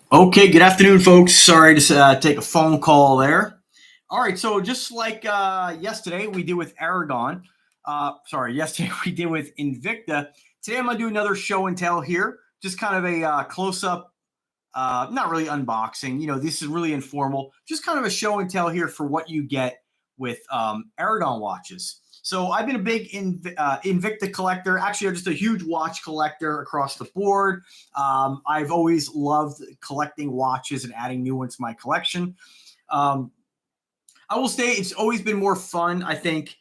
Okay, good afternoon, folks. Sorry to take a phone call there. All right, so just like yesterday we did with Aragon, yesterday we did with Invicta. Today I'm going to do another show and tell here, just kind of a close up, not really unboxing. This is really informal, just kind of a show and tell here for what you get with Aragon watches. So I've been a big Invicta collector. Actually, I'm just a huge watch collector across the board. I've always loved collecting watches and adding new ones to my collection. Um, I will say it's always been more fun. I think,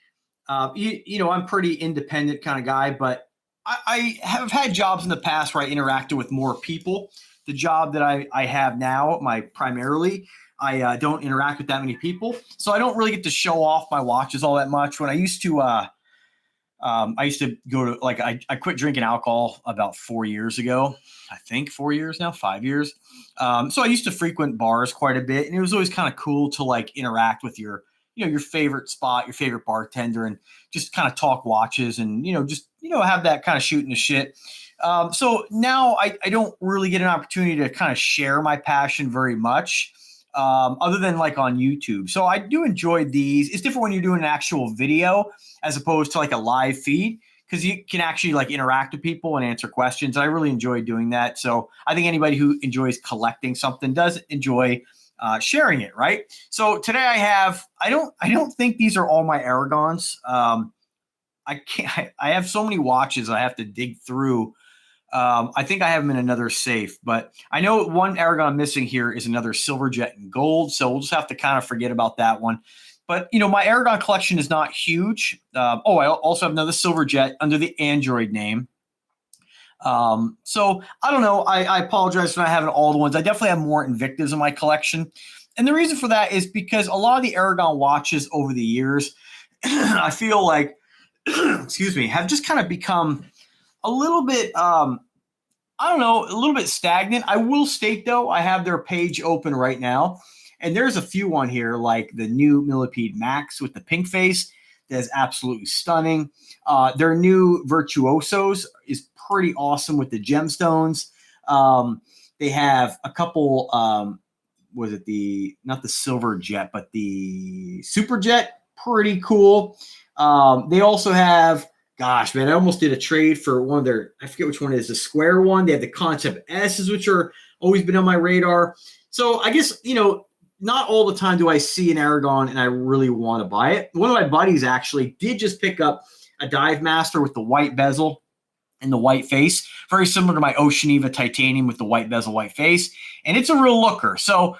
I'm pretty independent kind of guy, but I have had jobs in the past where I interacted with more people. The job that I have now, I don't interact with that many people, so I don't really get to show off my watches all that much. When I used to go to I quit drinking alcohol about 4 years ago. I think 4 years now, 5 years. So I used to frequent bars quite a bit, and it was always kind of cool to interact with your favorite spot, your favorite bartender, and just kind of talk watches and just have that kind of shooting the shit. So now I don't really get an opportunity to kind of share my passion very much. Other than on YouTube. So I do enjoy these. It's different when you're doing an actual video as opposed to a live feed because you can actually interact with people and answer questions. I really enjoy doing that. So I think anybody who enjoys collecting something does enjoy sharing it, right? So today I don't think these are all my Aragons. I have so many watches I have to dig through. I think I have them in another safe, but I know one Aragon I'm missing here is another silver jet in gold. So we'll just have to kind of forget about that one. But, my Aragon collection is not huge. I also have another silver jet under the Android name. So I don't know. I apologize for not having all the ones. I definitely have more Invictas in my collection. And the reason for that is because a lot of the Aragon watches over the years, I feel like, excuse me, have just kind of become a little bit, I don't know, a little bit stagnant. I will state, though, I have their page open right now. And there's a few on here, like the new Millipede Max with the pink face. That is absolutely stunning. Their new Virtuosos is pretty awesome with the gemstones. They have a couple, was it not the Silver Jet, but the Super Jet? Pretty cool. They also have, gosh, man, I almost did a trade for one of their, I forget which one it is, the square one. They have the Concept S's, which are always been on my radar. So I guess, not all the time do I see an Aragon and I really want to buy it. One of my buddies actually did just pick up a Dive Master with the white bezel and the white face, very similar to my Oceaniva Titanium with the white bezel, white face. And it's a real looker. So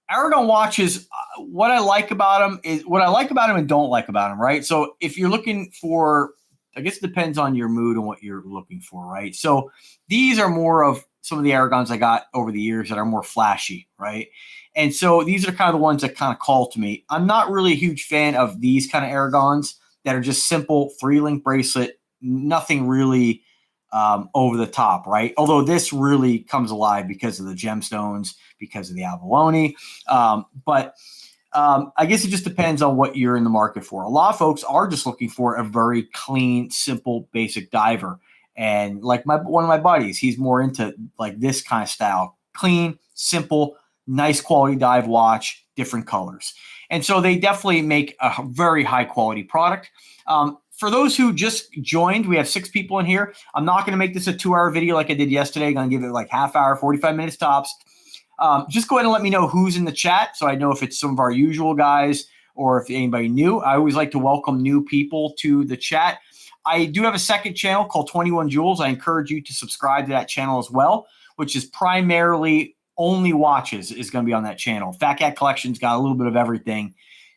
Aragon watches, what I like about them and don't like about them, right? So if you're looking for, I guess it depends on your mood and what you're looking for, right? So these are more of some of the Aragons I got over the years that are more flashy, right? And so these are kind of the ones that kind of call to me. I'm not really a huge fan of these kind of Aragons that are just simple 3-link bracelet, nothing really over the top, right? Although this really comes alive because of the gemstones, because of the abalone. But I guess it just depends on what you're in the market for. A lot of folks are just looking for a very clean, simple, basic diver. And like one of my buddies, he's more into this kind of style. Clean, simple, nice quality dive watch, different colors. And so they definitely make a very high quality product. For those who just joined, we have 6 people in here. I'm not going to make this a 2-hour video like I did yesterday. I'm going to give it half hour, 45 minutes tops. Just go ahead and let me know who's in the chat so I know if it's some of our usual guys or if anybody new. I always like to welcome new people to the chat. I do have a second channel called 21 Jewels. I encourage you to subscribe to that channel as well, which is primarily only watches is going to be on that channel. Fat Cat Collections got a little bit of everything.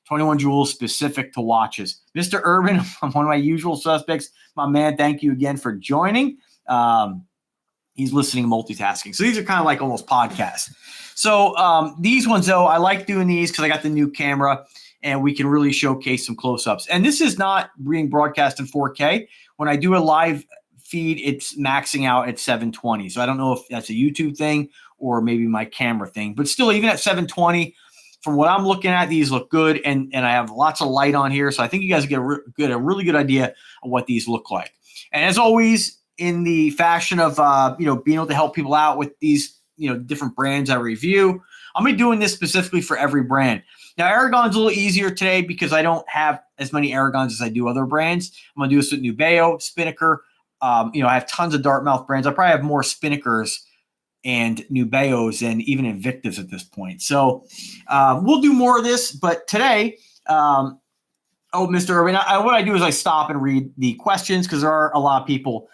21 Jewels specific to watches. Mr. Urban, I'm one of my usual suspects. My man, thank you again for joining. He's listening, multitasking. So these are kind of almost podcasts. So these ones, though, I like doing these because I got the new camera and we can really showcase some close-ups. And this is not being broadcast in 4K. When I do a live feed, it's maxing out at 720. So I don't know if that's a YouTube thing or maybe my camera thing. But still, even at 720, from what I'm looking at, these look good. And I have lots of light on here. So I think you guys get a really good idea of what these look like. And as always, in the fashion of being able to help people out with these different brands I review. I'm going to be doing this specifically for every brand. Now, Aragon's a little easier today because I don't have as many Aragons as I do other brands. I'm going to do this with Nubeo, Spinnaker. I have tons of Dartmouth brands. I probably have more Spinnakers and Nubeos and even Invictus at this point. So we'll do more of this. But today, Mr. Urban, what I do is I stop and read the questions because there are a lot of people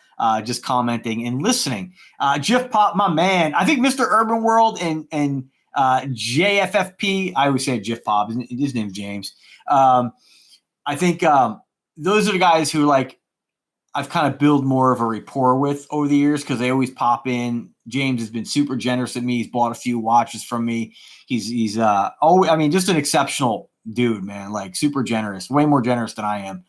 just commenting and listening. Jeff Pop, my man. I think Mr. Urban World and JFFP, I always say Jeff Pop. His name's James. I think those are the guys who I've kind of built more of a rapport with over the years because they always pop in. James has been super generous with me. He's bought a few watches from me. He's just an exceptional dude, man. Super generous, way more generous than I am.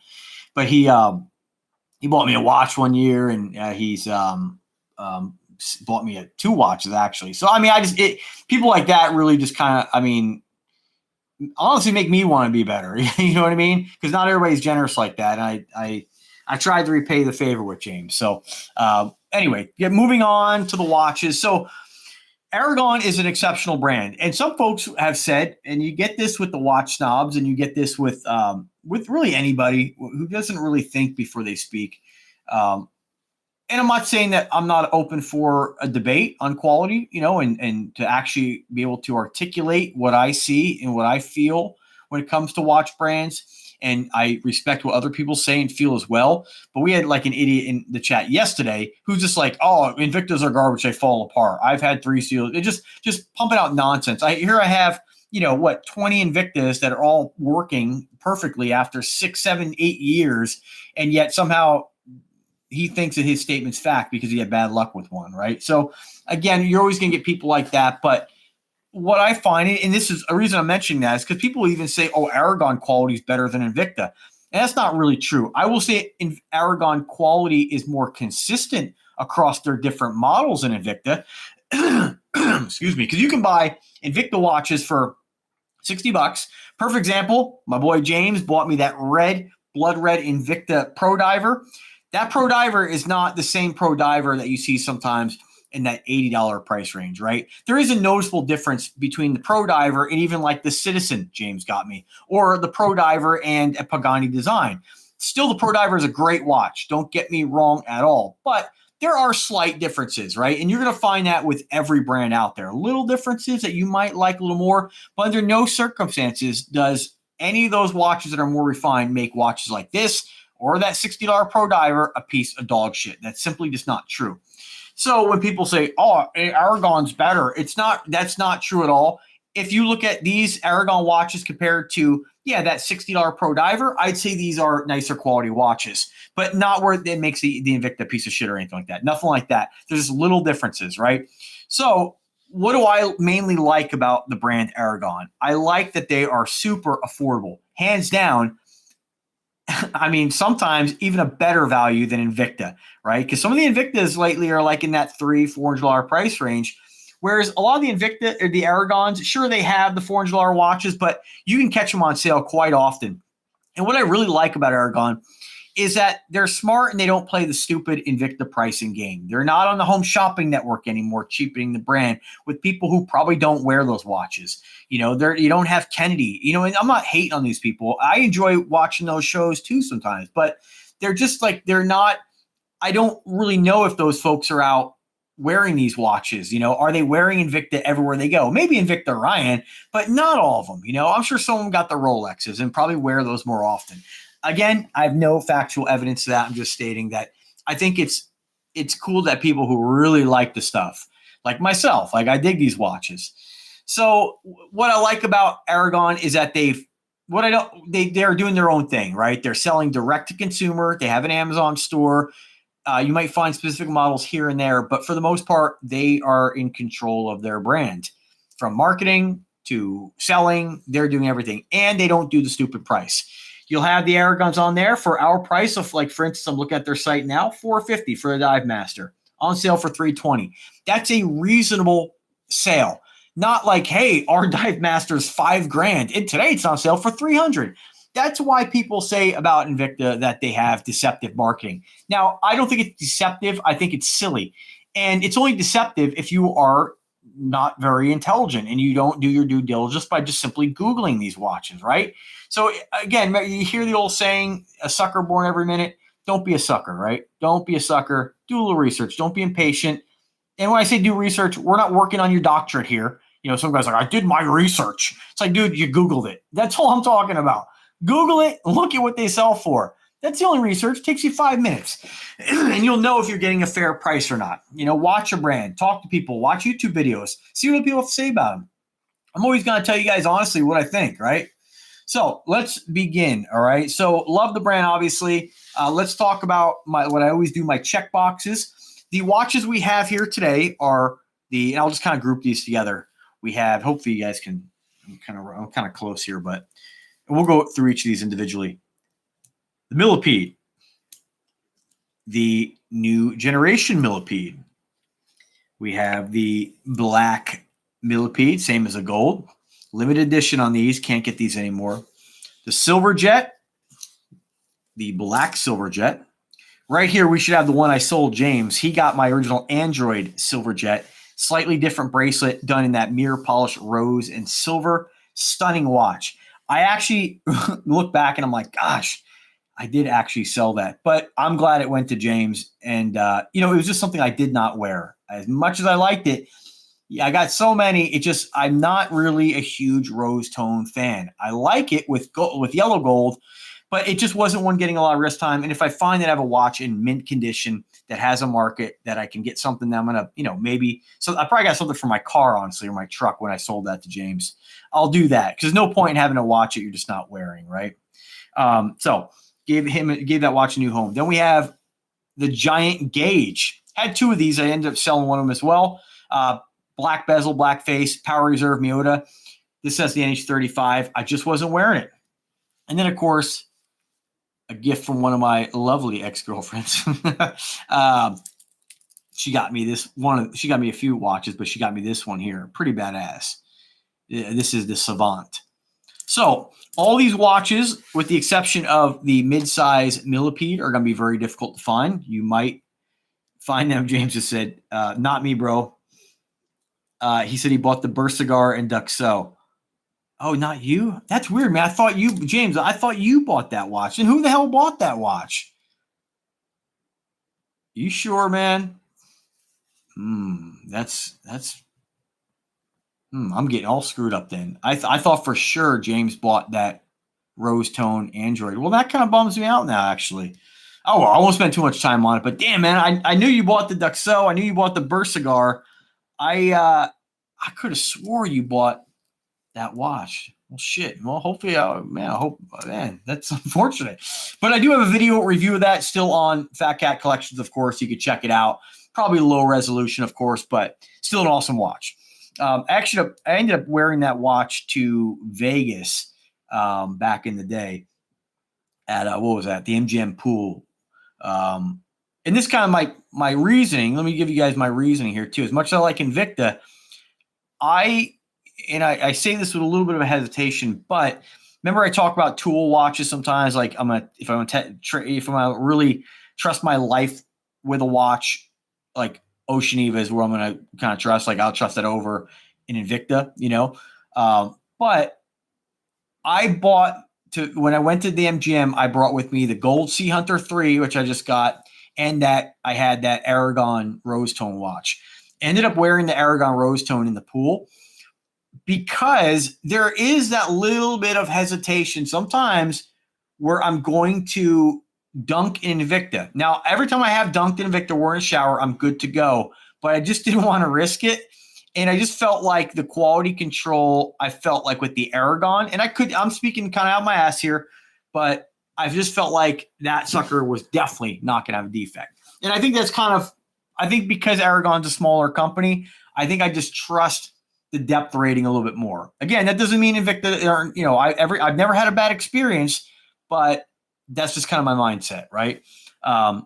But he bought me a watch one year, and he's bought me 2 watches actually. So people like that really just kind of honestly make me want to be better. You know what I mean? Because not everybody's generous like that. And I tried to repay the favor with James. So anyway, moving on to the watches. So Aragon is an exceptional brand. And some folks have said, and you get this with the watch snobs, and you get this with really anybody who doesn't really think before they speak. And I'm not saying that I'm not open for a debate on quality, and to actually be able to articulate what I see and what I feel when it comes to watch brands. And I respect what other people say and feel as well. But we had an idiot in the chat yesterday who's just oh, Invictas are garbage. They fall apart. I've had 3 seals. It just pumping out nonsense. I have, 20 Invictas that are all working perfectly after 6, 7, 8 years. And yet somehow he thinks that his statement's fact because he had bad luck with one, right? So again, you're always going to get people like that. But what I find, and this is a reason I'm mentioning that, is because people even say, oh, Aragon quality is better than Invicta. And that's not really true. I will say Aragon quality is more consistent across their different models than Invicta. Excuse me. Because you can buy Invicta watches for $60. Perfect example, my boy James bought me that blood red Invicta Pro Diver. That Pro Diver is not the same Pro Diver that you see sometimes in that $80 price range, right? There is a noticeable difference between the Pro Diver and even the Citizen James got me, or the Pro Diver and a Pagani design. Still, the Pro Diver is a great watch. Don't get me wrong at all. But there are slight differences, right? And you're going to find that with every brand out there. Little differences that you might like a little more, but under no circumstances does any of those watches that are more refined make watches like this or that $60 Pro Diver a piece of dog shit. That's simply just not true. So when people say, oh, Aragon's better, that's not true at all. If you look at these Aragon watches compared to, that $60 Pro Diver, I'd say these are nicer quality watches, but not where it makes the Invicta piece of shit or anything like that. Nothing like that. There's just little differences, right? So what do I mainly like about the brand Aragon? I like that they are super affordable. Hands down, sometimes even a better value than Invicta, right? Because some of the Invictas lately are in that $300-$400 price range, whereas a lot of the Invicta or the Aragons, sure, they have the $400 watches, but you can catch them on sale quite often. And what I really like about Aragon is that they're smart and they don't play the stupid Invicta pricing game. They're not on the home shopping network anymore, cheapening the brand with people who probably don't wear those watches. You don't have Kennedy, and I'm not hating on these people. I enjoy watching those shows too sometimes, but they're just they're not, I don't really know if those folks are out wearing these watches. Are they wearing Invicta everywhere they go? Maybe Invicta Orion, but not all of them. I'm sure some of them got the Rolexes and probably wear those more often. Again, I have no factual evidence to that. I'm just stating that I think it's cool that people who really like the stuff, like myself, I dig these watches. So what I like about Aragon is that they're doing their own thing, right? They're selling direct to consumer. They have an Amazon store. You might find specific models here and there, but for the most part, they are in control of their brand. From marketing to selling, they're doing everything. And they don't do the stupid price. You'll have the Aragons on there for our price of, for instance, I'm looking at their site now, $450 for the Dive Master. On sale for $320. That's a reasonable sale. Not hey, our Dive Master is $5,000. And today it's on sale for $300. That's why people say about Invicta that they have deceptive marketing. Now, I don't think it's deceptive. I think it's silly. And it's only deceptive if you are not very intelligent and you don't do your due diligence by just simply Googling these watches, right? So again, you hear the old saying, a sucker born every minute. Don't be a sucker, right? Don't be a sucker. Do a little research. Don't be impatient. And when I say do research, we're not working on your doctorate here. Some guy's like, I did my research. It's like, dude, you Googled it. That's all I'm talking about. Google it. Look at what they sell for. That's the only research. It takes you 5 minutes. And you'll know if you're getting a fair price or not. Watch a brand. Talk to people. Watch YouTube videos. See what people have to say about them. I'm always going to tell you guys honestly what I think, right? So let's begin, all right? So love the brand, obviously. Let's talk about what I always do, my check boxes. The watches we have here today are and I'll just kind of group these together. We have, hopefully you guys can, I'm kind of close here, but we'll go through each of these individually. The millipede, the new generation millipede. We have the black millipede, same as a gold. Limited edition on these, can't get these anymore. The silver jet, the black silver jet. Right here, we should have the one I sold James. He got my original Android silver jet. Slightly different bracelet done in that mirror polished rose and silver. Stunning watch. I actually look back and I'm like, gosh, I did actually sell that. But I'm glad it went to James. And, it was just something I did not wear. As much as I liked it, I got so many. I'm not really a huge rose tone fan. I like it with yellow gold, but it just wasn't one getting a lot of wrist time. And if I find that I have a watch in mint condition that has a market that I can get something that I'm going to, maybe. So I probably got something for my car, honestly, or my truck when I sold that to James. I'll do that because there's no point in having a watch that you're just not wearing, right? So gave that watch a new home. Then we have the giant gauge. Had two of these. I ended up selling one of them as well. Black bezel, black face, Power Reserve Miota. This says the NH35. I just wasn't wearing it. And then, of course, a gift from one of my lovely ex-girlfriends. She got me this one. She got me a few watches, but she got me this one here. Pretty badass. This is the Savant. So all these watches, with the exception of the mid-size millipede, are going to be very difficult to find. You might find them. James just said, not me, bro. He said he bought the Bursagar and Duxo. Oh, not you? That's weird, man. James, I thought you bought that watch. And who the hell bought that watch? You sure, man? I'm getting all screwed up then. I thought for sure James bought that rose tone Android. Well, that kind of bums me out now, actually. Oh, well, I won't spend too much time on it. But damn, man, I knew you bought the Duxo. I knew you bought the Bursagar. I could have swore you bought that watch. Well, shit. Well, hopefully, that's unfortunate. But I do have a video review of that still on Fat Cat Collections, of course. You could check it out. Probably low resolution, of course, but still an awesome watch. Actually, I ended up wearing that watch to Vegas back in the day at, what was that? The MGM pool. And this kind of my reasoning. Let me give you guys my reasoning here, too. As much as I like Invicta, I say this with a little bit of a hesitation, but remember I talk about tool watches sometimes. Like if I'm gonna really trust my life with a watch, like Oceaniva is where I'm gonna kind of trust. Like I'll trust that over an Invicta, But I bought when I went to the MGM, I brought with me the Gold Sea Hunter 3, which I just got, and that I had that Aragon rose tone watch. Ended up wearing the Aragon rose tone in the pool, because there is that little bit of hesitation sometimes where I'm going to dunk in Invicta. Now, every time I have dunked in Invicta or in a shower, I'm good to go, but I just didn't want to risk it. And I just felt like the quality control, I felt like with the Aragon, and I'm speaking kind of out my ass here, but I just felt like that sucker was definitely not going to have a defect. And I think because Aragon's a smaller company, I think I just trust the depth rating a little bit more. Again, that doesn't mean Invicta aren't, I've never had a bad experience, but that's just kind of my mindset, right? One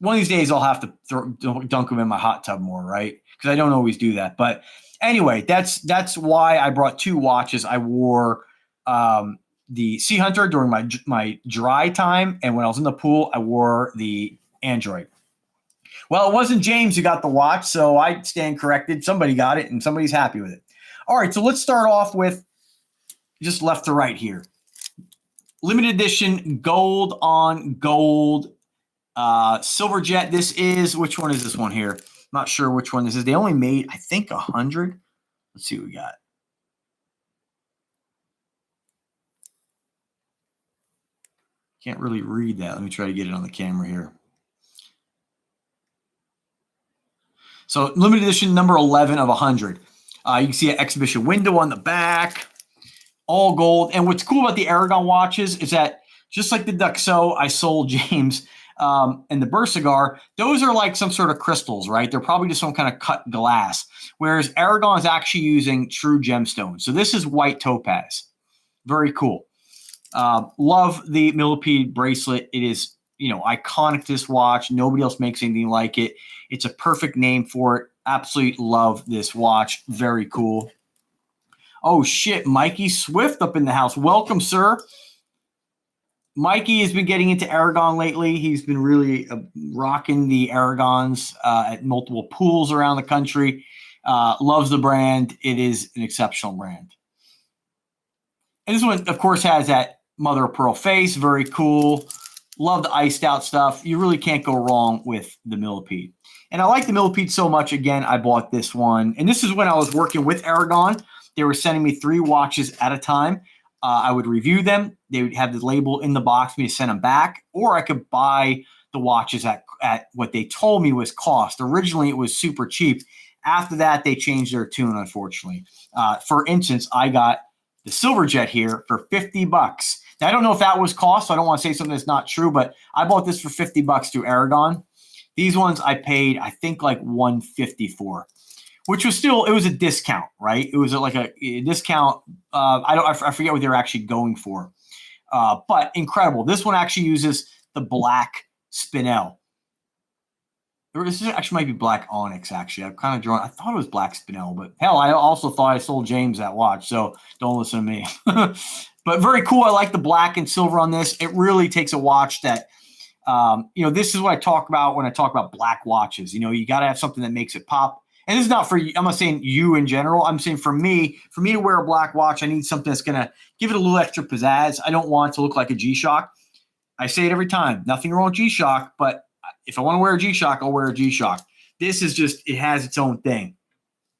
of these days I'll have to dunk them in my hot tub more, right? Because I don't always do that. But anyway, that's why I brought two watches. I wore the Sea Hunter during my dry time, and when I was in the pool, I wore the Android. Well, it wasn't James who got the watch, so I stand corrected. Somebody got it, and somebody's happy with it. All right, so let's start off with just left to right here. Limited edition gold on gold silver jet. This is, which one is this one here? Not sure which one this is. They only made, I think, 100. Let's see what we got. Can't really read that. Let me try to get it on the camera here. So limited edition number 11 of 100. You can see an exhibition window on the back, all gold. And what's cool about the Aragon watches is that just like the Duxo I sold James and the Bursigar, those are like some sort of crystals, right? They're probably just some kind of cut glass, whereas Aragon is actually using true gemstones. So this is white topaz. Very cool. Love the millipede bracelet. It is, iconic, this watch. Nobody else makes anything like it. It's a perfect name for it. Absolutely love this watch. Very cool. Oh, shit. Mikey Swift up in the house. Welcome, sir. Mikey has been getting into Aragon lately. He's been really rocking the Aragons at multiple pools around the country. Loves the brand. It is an exceptional brand. And this one, of course, has that mother of pearl face. Very cool. Love the iced out stuff. You really can't go wrong with the millipede. And I like the millipede so much. Again, I bought this one. And this is when I was working with Aragon. They were sending me 3 watches at a time. I would review them. They would have the label in the box for me to send them back. Or I could buy the watches at what they told me was cost. Originally, it was super cheap. After that, they changed their tune, unfortunately. For instance, I got the Silver Jet here for $50. Now, I don't know if that was cost, so I don't want to say something that's not true, but I bought this for $50 through Aragon. These ones I paid, I think, like $150 for, which was still, it was a discount, right? It was like a discount. I forget what they were actually going for, but incredible. This one actually uses the black spinel. This actually might be black onyx, actually. I've kind of drawn, I thought it was black spinel, but hell, I also thought I sold James that watch, so don't listen to me. But very cool. I like the black and silver on this. It really takes a watch that, this is what I talk about when I talk about black watches. You got to have something that makes it pop. And this is not for you. I'm not saying you in general. I'm saying for me to wear a black watch, I need something that's going to give it a little extra pizzazz. I don't want it to look like a G-Shock. I say it every time. Nothing wrong with G-Shock, but if I want to wear a G-Shock, I'll wear a G-Shock. This is just, it has its own thing.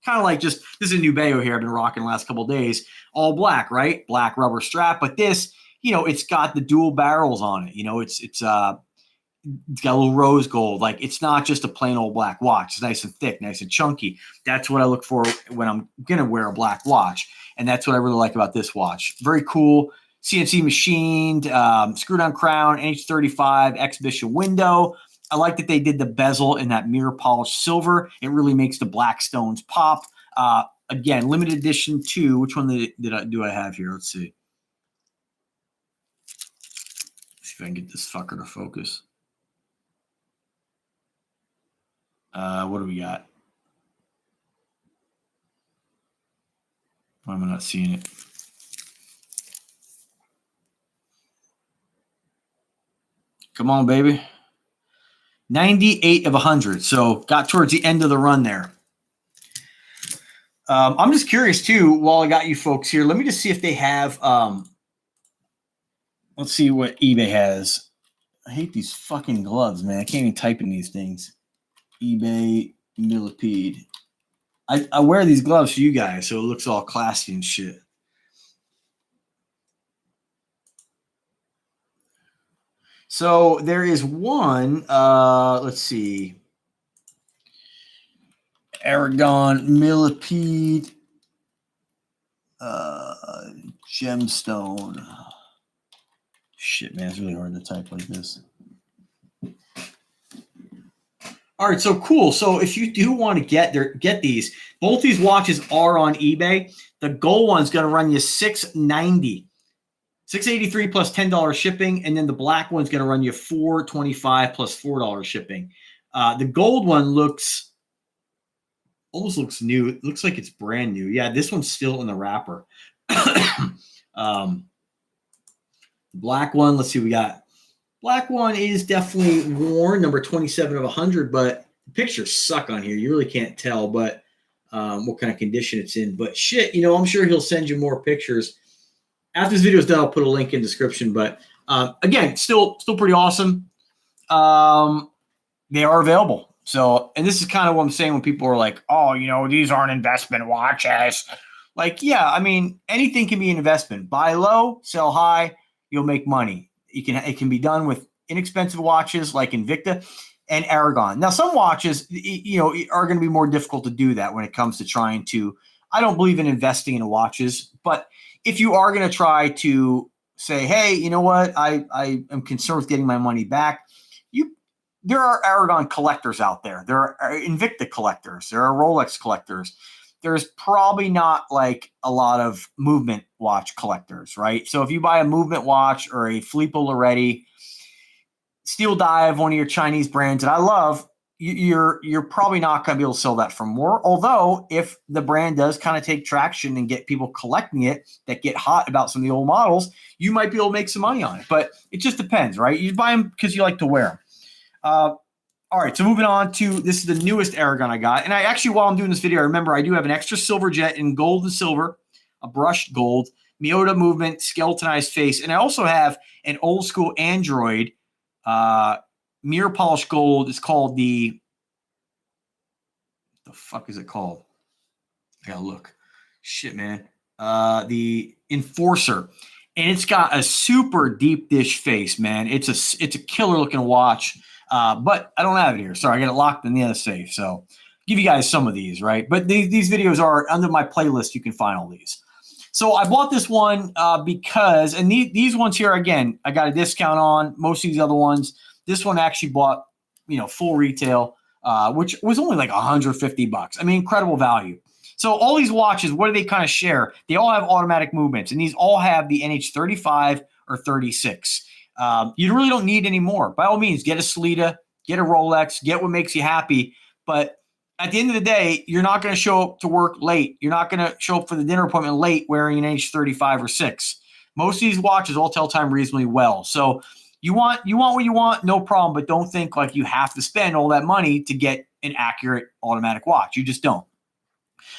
Kind of like this is a new Bayo here I've been rocking the last couple of days. All black, right? Black rubber strap. But this, it's got the dual barrels on it. It's got a little rose gold. Like, it's not just a plain old black watch. It's nice and thick, nice and chunky. That's what I look for when I'm going to wear a black watch. And that's what I really like about this watch. Very cool. CNC machined, screw-down crown, NH35 exhibition window. I like that they did the bezel in that mirror polished silver. It really makes the black stones pop. Again, limited edition 2. Which one do I have here? Let's see. Let's see if I can get this fucker to focus. What do we got? Why am I not seeing it? Come on, baby. 98 of 100. So got towards the end of the run there. I'm just curious too, while I got you folks here, let me just see if they have, let's see what eBay has. I hate these fucking gloves, man. I can't even type in these things. eBay millipede. I wear these gloves for you guys, so it looks all classy and shit. So there is one, let's see. Aragon millipede gemstone. Shit, man, it's really hard to type like this. All right, so cool. So if you do want to get these, both these watches are on eBay. The gold one's going to run you $690. $683 plus $10 shipping, and then the black one's going to run you $425 plus $4 shipping. The gold one almost looks new. It looks like it's brand new. Yeah, this one's still in the wrapper. Black one, let's see what we got. Black one is definitely worn, number 27 of 100, but The pictures suck on here. You really can't tell, but what kind of condition it's in. But shit, I'm sure he'll send you more pictures. After this video is done, I'll put a link in the description. But again, still pretty awesome. They are available. So, and this is kind of what I'm saying when people are like, oh, these aren't investment watches. Like, yeah, I mean, anything can be an investment. Buy low, sell high, you'll make money. It can be done with inexpensive watches like Invicta and Aragon. Now, some watches, are going to be more difficult to do that when it comes to trying to. I don't believe in investing in watches, but if you are going to try to say, hey, you know what, I am concerned with getting my money back, there are Aragon collectors out there. There are Invicta collectors. There are Rolex collectors. There's probably not like a lot of movement watch collectors, right? So if you buy a movement watch or a Filippo Loretti, Steel Dive, one of your Chinese brands that I love, you're probably not going to be able to sell that for more. Although if the brand does kind of take traction and get people collecting it that get hot about some of the old models, you might be able to make some money on it. But it just depends, right? You buy them because you like to wear them. All right, so moving on to, this is the newest Aragon I got. And I actually, while I'm doing this video, I remember I do have an extra silver jet in gold and silver, a brushed gold, Miyota movement, skeletonized face. And I also have an old school Android mirror polished gold. It's called the fuck is it called? I gotta look. Shit, man. The Enforcer. And it's got a super deep dish face, man. It's a killer looking watch. But I don't have it here. Sorry, I got it locked in the other safe. So give you guys some of these, right? But these videos are under my playlist. You can find all these. So I bought this one because, and these ones here, again, I got a discount on. Most of these other ones, this one actually bought, full retail, which was only like $150. I mean, incredible value. So all these watches, what do they kind of share? They all have automatic movements, and these all have the NH35 or 36. You really don't need any more. By all means, get a Sellita, get a Rolex, get what makes you happy. But at the end of the day, you're not going to show up to work late. You're not going to show up for the dinner appointment late wearing an NH35 or 6. Most of these watches all tell time reasonably well. So you want what you want, no problem. But don't think like you have to spend all that money to get an accurate automatic watch. You just don't.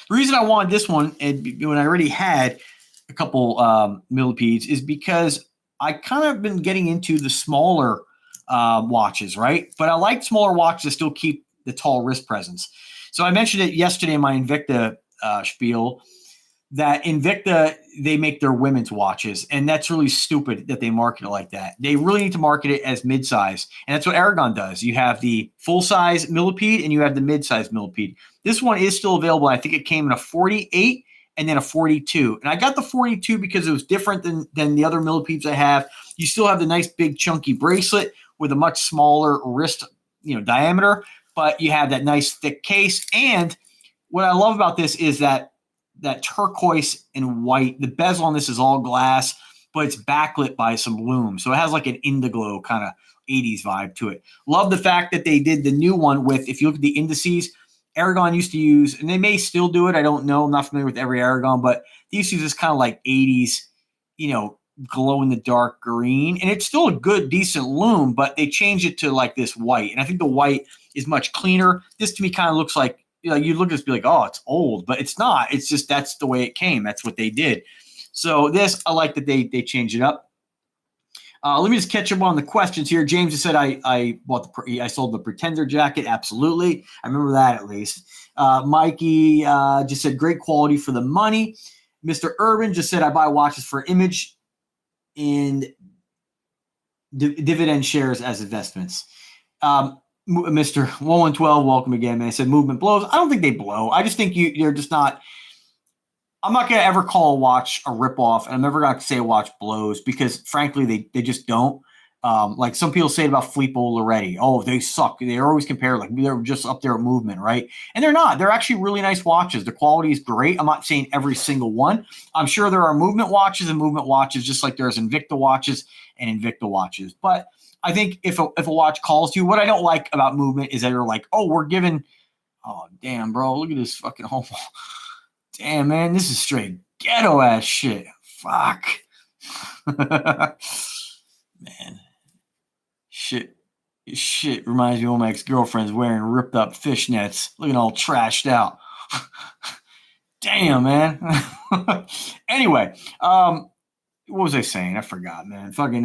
The reason I wanted this one, when I already had a couple millipedes, is because I kind of been getting into the smaller watches, right? But I like smaller watches that still keep the tall wrist presence. So I mentioned it yesterday in my Invicta spiel that Invicta, they make their women's watches, and that's really stupid that they market it like that. They really need to market it as mid-size, and that's what Aragon does. You have the full-size millipede, and you have the mid-size millipede. This one is still available. I think it came in a 48 and then a 42. And I got the 42 because it was different than the other millipedes I have. You still have the nice big chunky bracelet with a much smaller wrist, diameter, but you have that nice thick case. And what I love about this is that turquoise and white, the bezel on this is all glass, but it's backlit by some lume. So it has like an indigo kind of 80s vibe to it. Love the fact that they did the new one with, if you look at the indices, Aragon used to use, and they may still do it, I don't know, I'm not familiar with every Aragon, but they used to use this kind of like 80s, glow-in-the-dark green. And it's still a good, decent lume, but they changed it to like this white. And I think the white is much cleaner. This to me kind of looks like, you look at this and be like, oh, it's old. But it's not. It's just that's the way it came. That's what they did. So this, I like that they changed it up. Let me just catch up on the questions here. James just said I sold the Pretender jacket. Absolutely. I remember that at least. Mikey just said great quality for the money. Mr. Urban just said I buy watches for image and dividend shares as investments. Mr. 1112, welcome again, man. I said movement blows. I don't think they blow. I just think you're just not. I'm not going to ever call a watch a ripoff, and I'm never going to say a watch blows because, frankly, they just don't. Like some people say about Filippo Loretti. Oh, they suck. They're always compared like they're just up there at movement, right? And they're not. They're actually really nice watches. The quality is great. I'm not saying every single one. I'm sure there are movement watches and movement watches, just like there's Invicta watches and Invicta watches. But I think if a watch calls you, what I don't like about movement is that they're like, oh, we're giving, oh, damn, bro, look at this fucking home. Damn, man, this is straight ghetto ass shit. Fuck. Man. Shit. Shit reminds me of my ex-girlfriend's wearing ripped up fishnets, looking all trashed out. Damn, man. Anyway, what was I saying? I forgot, man. Fucking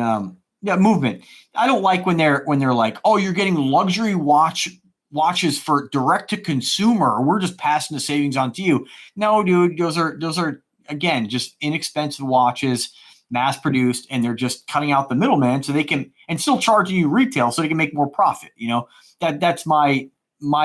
yeah, movement. I don't like when they're like, oh, you're getting luxury watches for direct to consumer. We're just passing the savings on to you. No, dude, those are again just inexpensive watches, mass produced, and they're just cutting out the middleman so they can and still charging you retail so they can make more profit. You know, that's my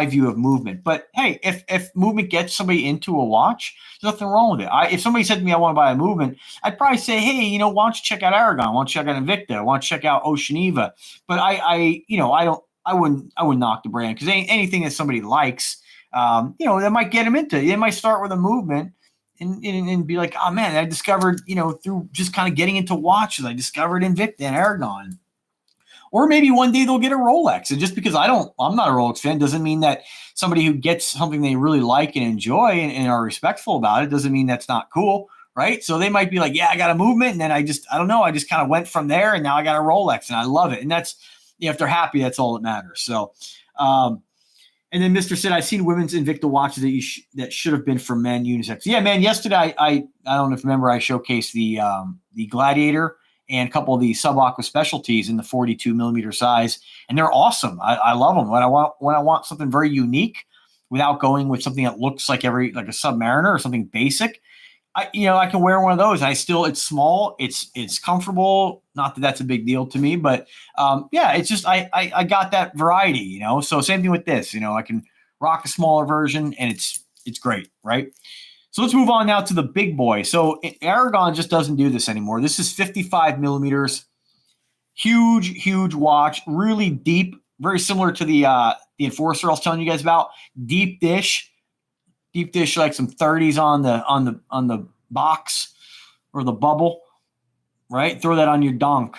view of movement. But hey, if movement gets somebody into a watch, there's nothing wrong with it. If somebody said to me, I want to buy a movement, I'd probably say, hey, you know, why don't you check out Aragon? Why don't you check out Invicta? Why don't you check out Oceaniva? But you know, I wouldn't knock the brand because anything that somebody likes, you know, that might get them into. They might start with a movement and be like, oh man, I discovered, you know, through just kind of getting into watches, I discovered Invicta and Aragon. Or maybe one day they'll get a Rolex. And just because I'm not a Rolex fan doesn't mean that somebody who gets something they really like and enjoy and are respectful about it doesn't mean that's not cool, right? So they might be like, yeah, I got a movement. And then I don't know. I just kind of went from there and now I got a Rolex and I love it. And that's, you know, if they're happy, that's all that matters. So, and then Mr. said, I've seen women's Invicta watches that should have been for men unisex. Yeah, man, yesterday I don't know if you remember, I showcased the Gladiator and a couple of the sub-aqua specialties in the 42 millimeter size, and they're awesome. I love them. When I want something very unique, without going with something that looks like a Submariner or something basic, I can wear one of those. It's small, it's comfortable. Not that that's a big deal to me, but yeah, it's just I got that variety, you know. So same thing with this, you know, I can rock a smaller version, and it's great, right? So let's move on now to the big boy. So Aragon just doesn't do this anymore. This is 55 millimeters, huge watch, really deep, very similar to the Enforcer I was telling you guys about. Deep dish, like some 30s on the box or the bubble, right? Throw that on your donk.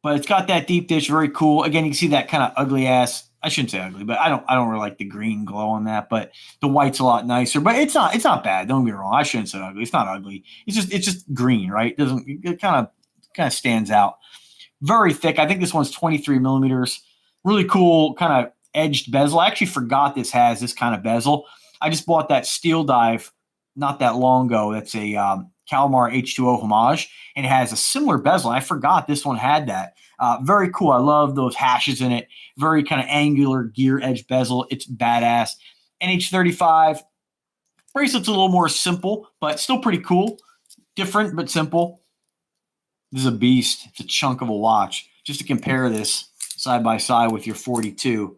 But it's got that deep dish, very cool. Again, you can see that kind of ugly ass. I shouldn't say ugly, but I don't really like the green glow on that. But the white's a lot nicer. But it's not bad. Don't get me wrong. I shouldn't say ugly. It's not ugly. It's just green, right? It kind of stands out. Very thick. I think this one's 23 millimeters. Really cool, kind of edged bezel. I actually forgot this has this kind of bezel. I just bought that Steel Dive not that long ago. That's a Calamar H2O homage, and it has a similar bezel. I forgot this one had that. Very cool. I love those hashes in it. Very kind of angular gear edge bezel. It's badass. NH35 bracelet's a little more simple, but still pretty cool. Different, but simple. This is a beast. It's a chunk of a watch. Just to compare this side by side with your 42, you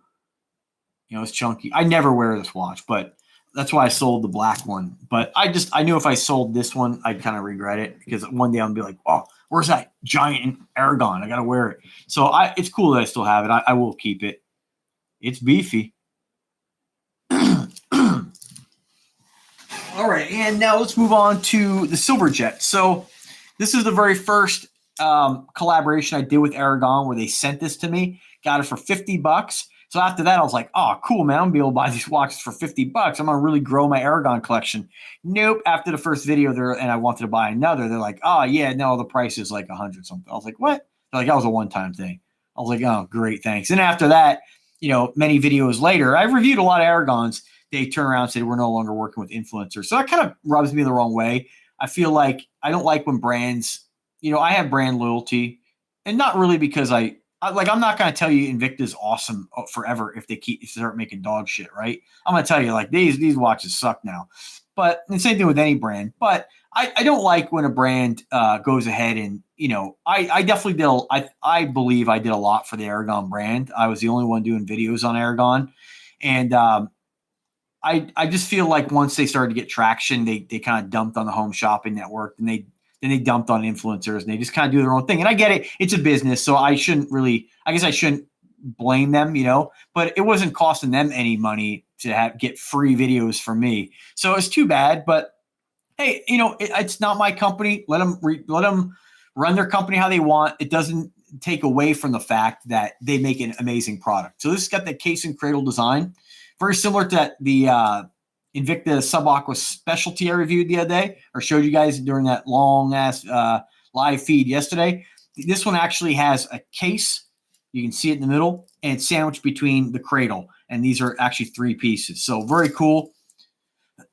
know, it's chunky. I never wear this watch, but that's why I sold the black one. But I knew if I sold this one, I'd kind of regret it because one day I'm gonna be like, oh, where's that giant Aragon? I gotta wear it. So it's cool that I still have it. I will keep it. It's beefy. All right, and now let's move on to the Silverjet. So this is the very first collaboration I did with Aragon where they sent this to me. Got it for $50. So after that, I was like, oh, cool, man. I'm going to be able to buy these watches for $50. I'm going to really grow my Aragon collection. Nope. After the first video there, and I wanted to buy another, they're like, oh, yeah, no, the price is like 100 something. I was like, what? They're like, that was a one-time thing. I was like, oh, great, thanks. And after that, you know, many videos later, I've reviewed a lot of Aragons. They turn around and say, we're no longer working with influencers. So that kind of rubs me the wrong way. I feel like I don't like when brands, you know, I have brand loyalty, and not really because I'm not going to tell you Invicta is awesome forever if they start making dog shit, right? I'm going to tell you like these watches suck now. But the same thing with any brand. But I don't like when a brand goes ahead and, you know, I definitely did. I believe I did a lot for the Aragon brand. I was the only one doing videos on Aragon. And I just feel like once they started to get traction, they kind of dumped on the home shopping network, and they dumped on influencers, and they just kind of do their own thing. And I get it. It's a business. So I shouldn't blame them, you know, but it wasn't costing them any money to get free videos from me. So it's too bad, but hey, you know, it's not my company. Let them run their company how they want. It doesn't take away from the fact that they make an amazing product. So this has got the case and cradle design, very similar to the Invicta Sub-Aqua specialty I reviewed the other day, or showed you guys during that long ass live feed yesterday. This one actually has a case, You can see it in the middle, and it's sandwiched between the cradle. And these are actually 3 pieces. So very cool.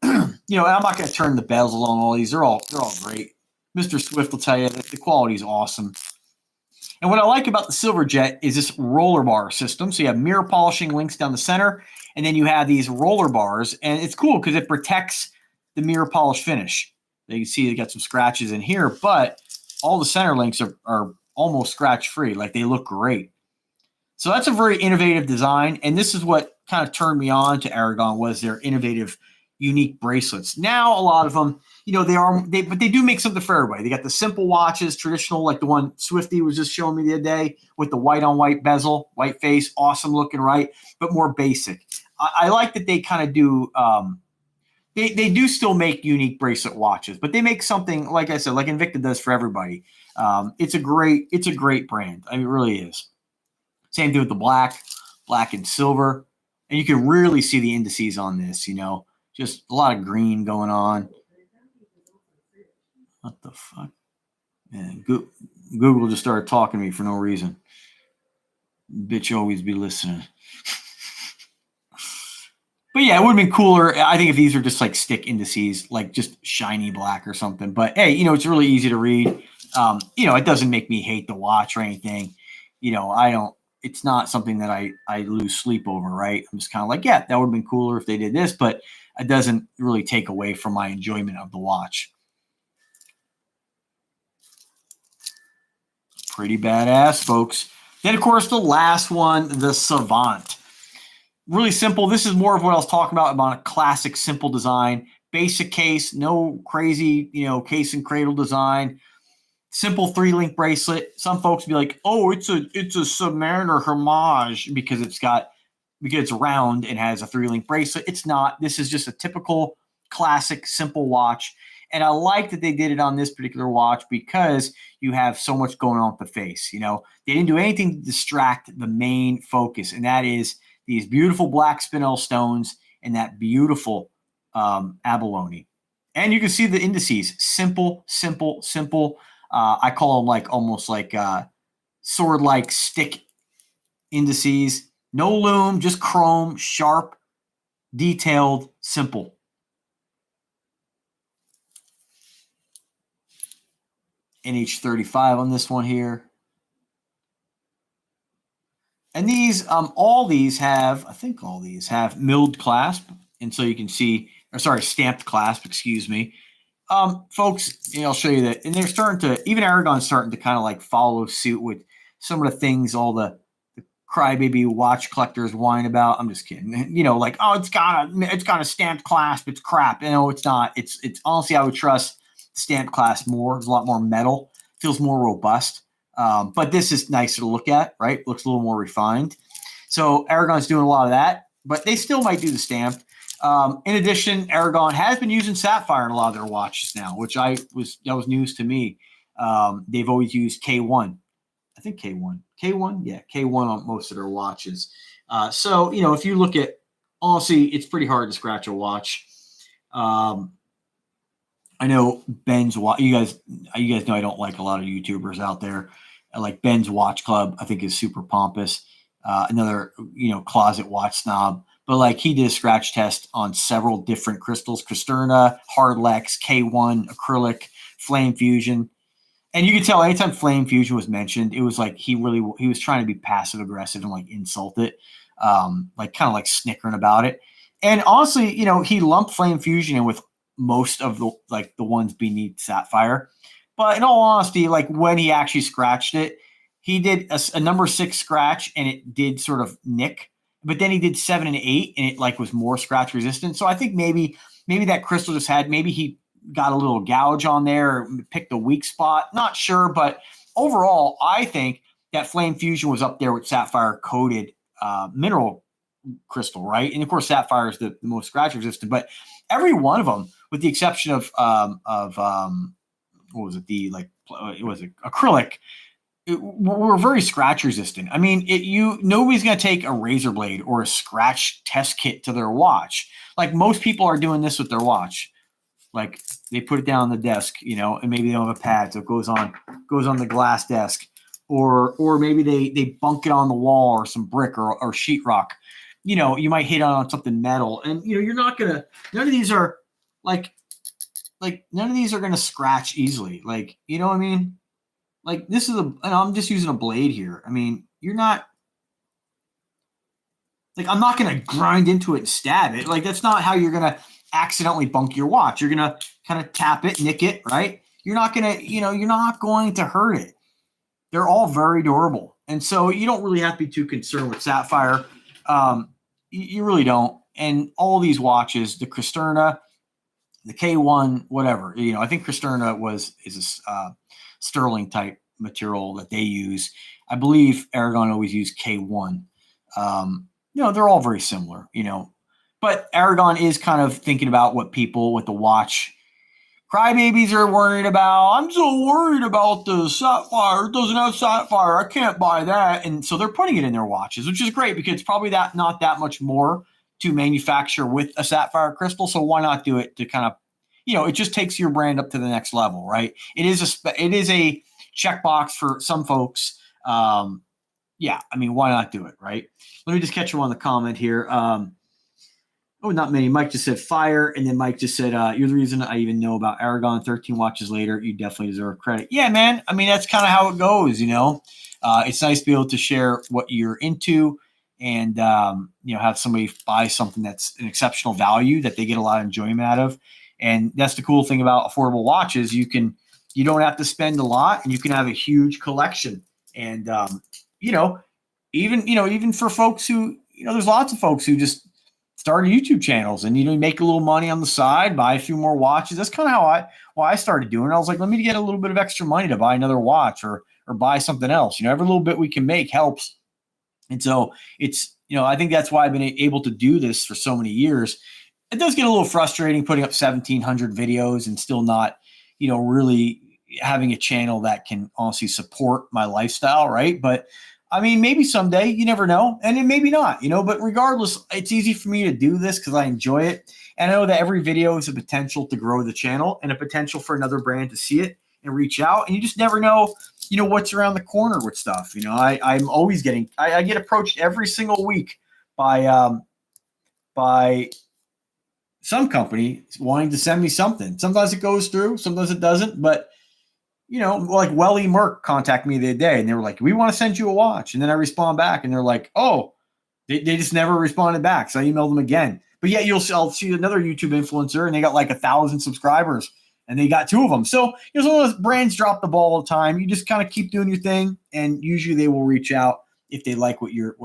You know, I'm not going to turn the bezels on all these. They're all great. Mr. Swift will tell you that the quality is awesome. And what I like about the Silverjet is this roller bar system. So you have mirror polishing links down the center, and then you have these roller bars. And it's cool because it protects the mirror polish finish. You can see they got some scratches in here, but all the center links are almost scratch-free. Like, they look great. So that's a very innovative design, and this is what kind of turned me on to Aragon, was their innovative, unique bracelets. Now, a lot of them, you know, but they do make something for everybody. They got the simple watches, traditional, like the one Swifty was just showing me the other day with the white-on-white bezel, white face, awesome looking, right? But more basic. I like that they kind of do. They do still make unique bracelet watches, but they make something, like I said, like Invicta does for everybody. It's a great brand. I mean, it really is. Same thing with the black and silver. And you can really see the indices on this, you know, just a lot of green going on. What the fuck? Man, Google just started talking to me for no reason. Bitch always be listening. But yeah, it would have been cooler, I think, if these are just like stick indices, like just shiny black or something. But hey, you know, it's really easy to read. You know, it doesn't make me hate the watch or anything. You know, it's not something that I lose sleep over, right? I'm just kind of like, yeah, that would have been cooler if they did this, but it doesn't really take away from my enjoyment of the watch. Pretty badass, folks. Then, of course, the last one, the Savant. Really simple. This is more of what I was talking about a classic, simple design. Basic case, no crazy, you know, case and cradle design. Simple 3-link bracelet. Some folks be like, "Oh, it's a Submariner homage because it's round and has a 3-link bracelet." It's not. This is just a typical classic simple watch. And I like that they did it on this particular watch because you have so much going on with the face. You know, they didn't do anything to distract the main focus, and that is these beautiful black spinel stones and that beautiful abalone. And you can see the indices. Simple, simple, simple. I call them like almost like sword-like stick indices. No loom, just chrome, sharp, detailed, simple. NH35 on this one here. And these, all these have milled clasp. And so you can see, stamped clasp, excuse me. Folks, I'll show you that. And they're starting to, even Aragon's starting to kind of like follow suit with some of the things all the crybaby watch collectors whine about. I'm just kidding. You know, like, oh, it's got a stamped clasp. It's crap. No, it's not. It's honestly, I would trust stamped clasp more. There's a lot more metal. Feels more robust. But this is nicer to look at, right? Looks a little more refined. So Aragon's doing a lot of that, but they still might do the stamped. In addition, Aragon has been using sapphire in a lot of their watches now, which that was news to me. They've always used K1. I think K1. Yeah, K1 on most of their watches. So, if you look at, honestly, it's pretty hard to scratch a watch. I know Ben's watch. You guys know I don't like a lot of YouTubers out there. Like Ben's Watch Club, I think is super pompous. Another, closet watch snob. But like he did a scratch test on several different crystals: Cristerna, Hardlex, K1, acrylic, Flame Fusion. And you could tell anytime Flame Fusion was mentioned, it was like he was trying to be passive aggressive and like insult it, like kind of like snickering about it. And honestly, he lumped Flame Fusion in with most of the ones beneath Sapphire. But in all honesty, like when he actually scratched it, he did a number 6 scratch and it did sort of nick. But then he did 7 and 8 and it like was more scratch resistant. So I think maybe that crystal just maybe he got a little gouge on there or picked a weak spot. Not sure. But overall, I think that Flame Fusion was up there with Sapphire coated mineral crystal, right? And of course, Sapphire is the most scratch resistant. But every one of them, with the exception of what was it? It was acrylic. We're very scratch resistant. I mean, nobody's going to take a razor blade or a scratch test kit to their watch. Like most people are doing this with their watch. Like they put it down on the desk, and maybe they don't have a pad, so it goes on the glass desk. or maybe they bunk it on the wall or some brick or sheetrock. You might hit on something metal, and you're not gonna. None of these are like none of these are gonna scratch easily. Like, you know what I mean? Like, this is and I'm just using a blade here. I mean, you're not. Like, I'm not going to grind into it and stab it. Like, that's not how you're going to accidentally bunk your watch. You're going to kind of tap it, nick it, right? You're not going to, you're not going to hurt it. They're all very durable. And so you don't really have to be too concerned with sapphire. You really don't. And all these watches, the Cristerna, the K1, whatever, I think Cristerna is a sterling type material that they use. I believe Aragon always used K1. They're all very similar, but Aragon is kind of thinking about what people with the watch crybabies are worried about. I'm so worried about the sapphire. It doesn't have sapphire. I can't buy that. And so they're putting it in their watches, which is great because it's probably not that much more to manufacture with a sapphire crystal. So why not do it to kind of, it just takes your brand up to the next level, right? It is a checkbox for some folks. Yeah, I mean, why not do it, right? Let me just catch you on the comment here. Not many. Mike just said fire, and then Mike just said, you're the reason I even know about Aragon. 13 watches later, you definitely deserve credit. Yeah, man. I mean, that's kind of how it goes, It's nice to be able to share what you're into and, have somebody buy something that's an exceptional value that they get a lot of enjoyment out of. And that's the cool thing about affordable watches. You don't have to spend a lot, and you can have a huge collection. And, even for folks who, there's lots of folks who just started YouTube channels and, you make a little money on the side, buy a few more watches. That's kind of why I started doing it. I was like, let me get a little bit of extra money to buy another watch or buy something else. Every little bit we can make helps. And so it's, I think that's why I've been able to do this for so many years. It does get a little frustrating putting up 1,700 videos and still not, really having a channel that can honestly support my lifestyle, right? But I mean, maybe someday, you never know, and then maybe not, but regardless, it's easy for me to do this because I enjoy it. And I know that every video is a potential to grow the channel and a potential for another brand to see it and reach out. And you just never know, what's around the corner with stuff. I'm always I get approached every single week by some company wanting to send me something. Sometimes it goes through, sometimes it doesn't, but like Welly Merck contacted me the other day and they were like, we want to send you a watch. And then I respond back and they're like, oh, they just never responded back. So I emailed them again. But yet I'll see another YouTube influencer and they got like 1,000 subscribers and they got 2 of them. So some of those brands drop the ball all the time. You just kind of keep doing your thing. And usually they will reach out if they like what you're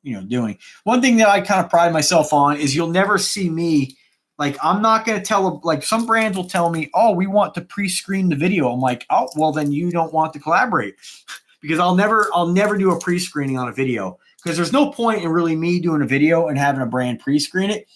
doing. One thing that I kind of pride myself on is you'll never see me. Like, I'm not going to tell, like, some brands will tell me, oh, we want to pre-screen the video. I'm like, oh, well, then you don't want to collaborate because I'll never do a pre-screening on a video because there's no point in really me doing a video and having a brand pre-screen it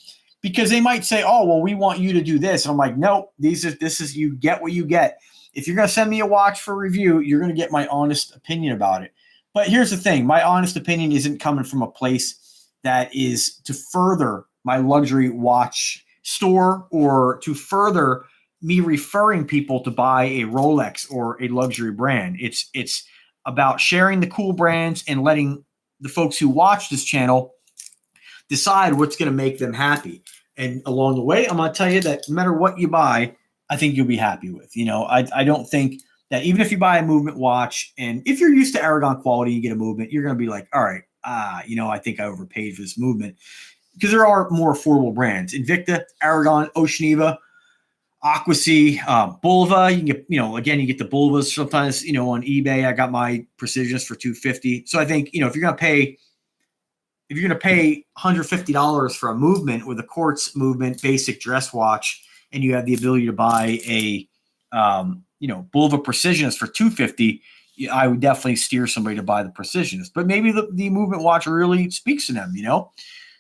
because they might say, oh, well, we want you to do this. And I'm like, no, this is, you get what you get. If you're going to send me a watch for review, you're going to get my honest opinion about it. But here's the thing. My honest opinion isn't coming from a place that is to further my luxury watch store or to further me referring people to buy a Rolex or a luxury brand. It's about sharing the cool brands and letting the folks who watch this channel decide what's going to make them happy. And along the way, I'm going to tell you that no matter what you buy, I think you'll be happy with. I don't think that even if you buy a movement watch and if you're used to Aragon quality, you get a movement, you're going to be like, all right, I think I overpaid for this movement. Because there are more affordable brands. Invicta, Aragon, Oceaniva, Aquasea, Bulva. You can get, again, you get the Bulvas sometimes, on eBay. I got my Precisions for $250. So I think, if you're going to pay $150 for a movement with a quartz movement basic dress watch, and you have the ability to buy a, Bulva Precisionist for $250, I would definitely steer somebody to buy the Precisionist. But maybe the movement watch really speaks to them,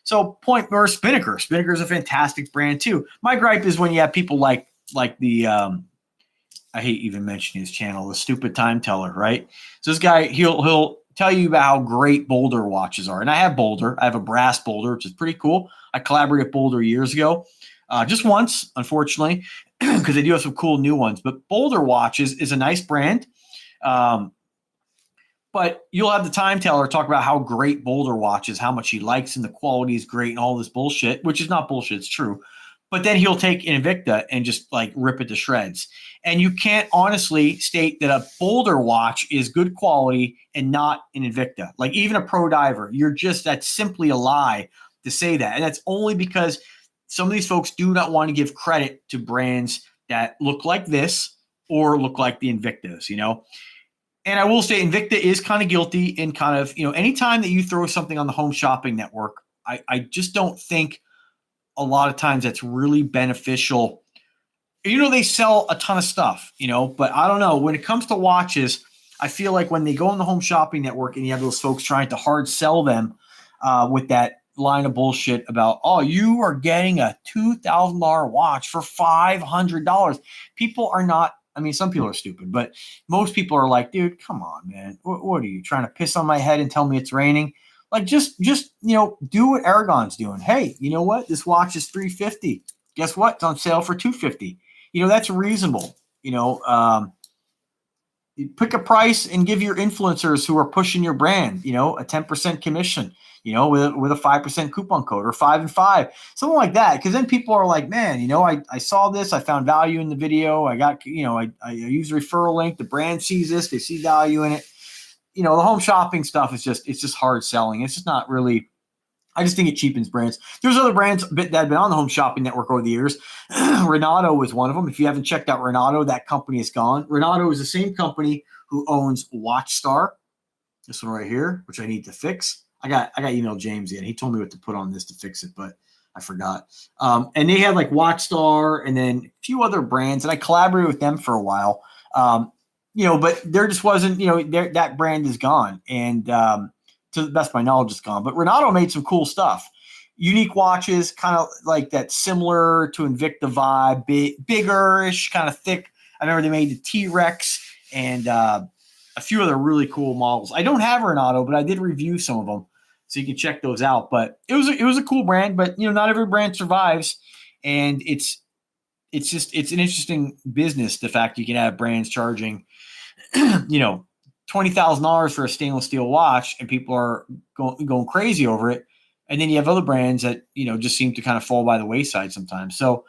So point or Spinnaker. Spinnaker is a fantastic brand too. My gripe is when you have people like the I hate even mentioning his channel, the Stupid Time Teller, right? So this guy, he'll tell you about how great Boulder watches are. And I have Boulder. I have a brass Boulder, which is pretty cool. I collaborated with Boulder years ago. Just once, unfortunately, because they do have some cool new ones. But Boulder watches is a nice brand. But you'll have the time teller talk about how great Boulder watch is, how much he likes, and the quality is great and all this bullshit, which is not bullshit, it's true. But then he'll take an Invicta and just like rip it to shreds. And you can't honestly state that a Boulder watch is good quality and not an Invicta. Like even a pro diver, that's simply a lie to say that. And that's only because some of these folks do not want to give credit to brands that look like this or look like the Invictas, And I will say Invicta is kind of guilty in kind of, anytime that you throw something on the Home Shopping Network, I just don't think a lot of times that's really beneficial. They sell a ton of stuff, but I don't know. When it comes to watches, I feel like when they go on the Home Shopping Network and you have those folks trying to hard sell them with that line of bullshit about, oh, you are getting a $2,000 watch for $500. People are not, some people are stupid, but most people are like, dude, come on, man. What are you trying to piss on my head and tell me it's raining? Like just do what Aragon's doing. Hey, you know what? This watch is $350. Guess what? It's on sale for $250. That's reasonable. You pick a price and give your influencers who are pushing your brand, a 10% commission, with a 5% coupon code or 5 and 5, something like that. Because then people are like, man, I saw this, I found value in the video. I got, I use a referral link. The brand sees this, they see value in it. The home shopping stuff is it's just hard selling. It's just not really, I just think it cheapens brands. There's other brands that have been on the Home Shopping Network over the years. Renato is one of them. If you haven't checked out Renato, that company is gone. Renato is the same company who owns WatchStar, this one right here, which I need to fix. I got emailed James in. He told me what to put on this to fix it, but I forgot. And they had like WatchStar and then a few other brands, and I collaborated with them for a while. But there just wasn't, that brand is gone. And to the best of my knowledge, it's gone. But Renato made some cool stuff. Unique watches, kind of like that similar to Invicta vibe, bigger-ish, kind of thick. I remember they made the T-Rex and a few other really cool models. I don't have Renato, but I did review some of them, so you can check those out. But it was a cool brand, but not every brand survives, and it's an interesting business. The fact you can have brands charging, $20,000 for a stainless steel watch, and people are going crazy over it. And then you have other brands that, just seem to kind of fall by the wayside sometimes. So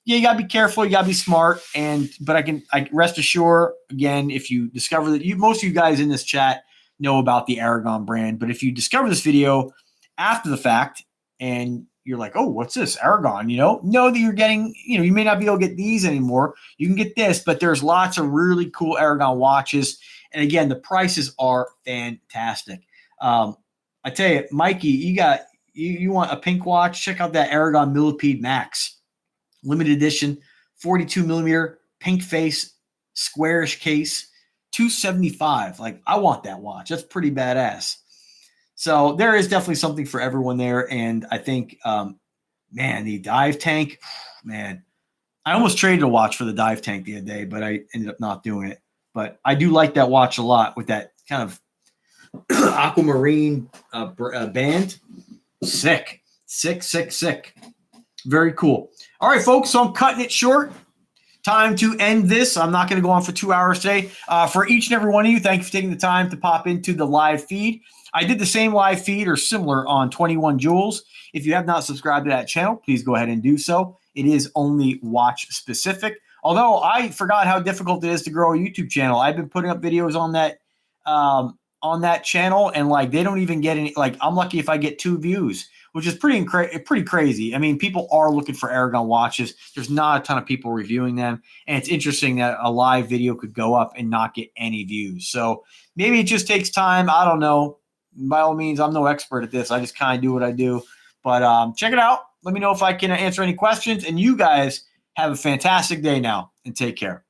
yeah, you gotta be careful. You gotta be smart. But I rest assured, again, if you discover that most of you guys in this chat know about the Aragon brand, but if you discover this video after the fact and you're like, oh, what's this? Aragon, know that you're getting, you may not be able to get these anymore. You can get this, but there's lots of really cool Aragon watches. And again, the prices are fantastic. I tell you, Mikey, you want a pink watch? Check out that Aragon Millipede Max. Limited edition, 42 millimeter, pink face, squarish case, $275. Like, I want that watch. That's pretty badass. So there is definitely something for everyone there. And I think, the dive tank, man, I almost traded a watch for the dive tank the other day, but I ended up not doing it. But I do like that watch a lot with that kind of aquamarine band. Sick. Very cool. All right, folks, so I'm cutting it short. Time to end this. I'm not going to go on for 2 hours today. For each and every one of you, thank you for taking the time to pop into the live feed. I did the same live feed or similar on 21 Joules. If you have not subscribed to that channel, please go ahead and do so. It is only watch specific. Although I forgot how difficult it is to grow a YouTube channel. I've been putting up videos on that channel, and like they don't even get any. Like I'm lucky if I get 2 views, which is pretty crazy. I mean, people are looking for Aragon watches. There's not a ton of people reviewing them, and it's interesting that a live video could go up and not get any views. So maybe it just takes time. I don't know. By all means, I'm no expert at this. I just kind of do what I do. But check it out. Let me know if I can answer any questions. And you guys have a fantastic day now, and take care.